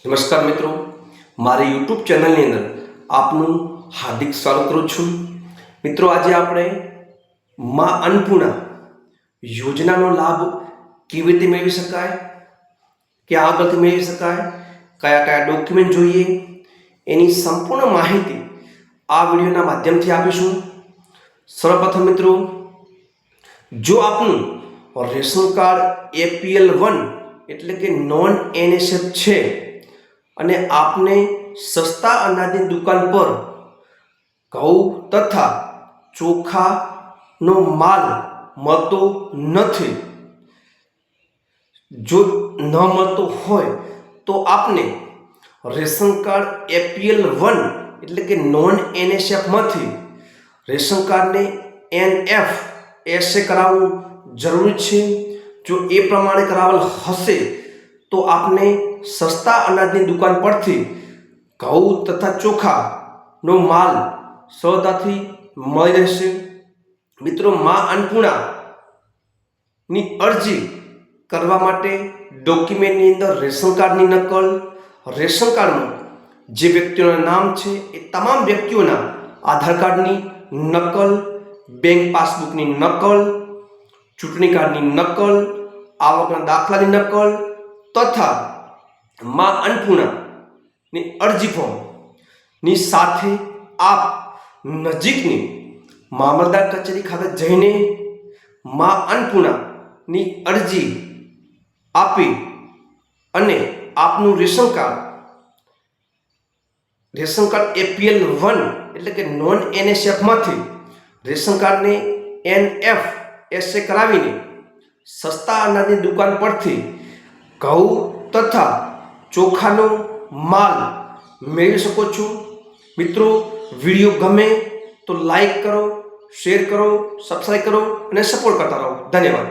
નમસ્કાર મિત્રો, મારી યુટ્યુબ ચેનલની અંદર આપનું હાર્દિક સ્વાગત કરું છું. મિત્રો, આજે આપણે મા અન્નપૂર્ણા યોજનાનો લાભ કેવી રીતે મેળવી શકાય, ક્યાં આગળથી મેળવી શકાય, કયા કયા ડોક્યુમેન્ટ જોઈએ, એની સંપૂર્ણ માહિતી આ વિડીયોના માધ્યમથી આપીશું. સર્વપ્રથમ મિત્રો, જો આપનું રેશન કાર્ડ APL1 એટલે કે નોન NSF છે અને આપને સસ્તા અનાજની દુકાન પર ઘઉં તથા ચોખાનો માલ મળતો નથી, જો ન મળતો હોય તો આપને રેશન કાર્ડ APL1 એટલે કે નોન NSFમાંથી રેશન કાર્ડને NFSA કરાવવું જરૂરી છે. જો એ પ્રમાણે કરાવેલ હશે તો આપને સસ્તા અનાજની દુકાન પરથી ઘઉં તથા ચોખાનો માલ સરળતાથી મળી રહેશે. મિત્રો, મા અન્નપૂર્ણાની અરજી કરવા માટે ડોક્યુમેન્ટની અંદર રેશન કાર્ડની નકલ, રેશન કાર્ડમાં જે વ્યક્તિઓના નામ છે એ તમામ વ્યક્તિઓના આધાર કાર્ડની નકલ, બેંક પાસબુકની નકલ, ચૂંટણી કાર્ડની નકલ, આવકના દાખલાની નકલ તથા મા અન્નપૂર્ણાની અરજી ફોર્મની સાથે આપ નજીકની મામલતદાર કચેરી ખાતે જઈને મા અન્નપૂર્ણાની અરજી આપી અને આપનું રેશન કાર્ડ APL1 એટલે કે નોન NSFમાંથી રેશન કાર્ડને NFSA કરાવીને સસ્તા અનાજની દુકાન પરથી ઘઉં તથા ચોખાનો માલ મેળવી શકો છો. મિત્રો, વિડીયો ગમે તો લાઈક કરો, શેર કરો, સબસ્ક્રાઈબ કરો અને સપોર્ટ કરતા રહો. ધન્યવાદ.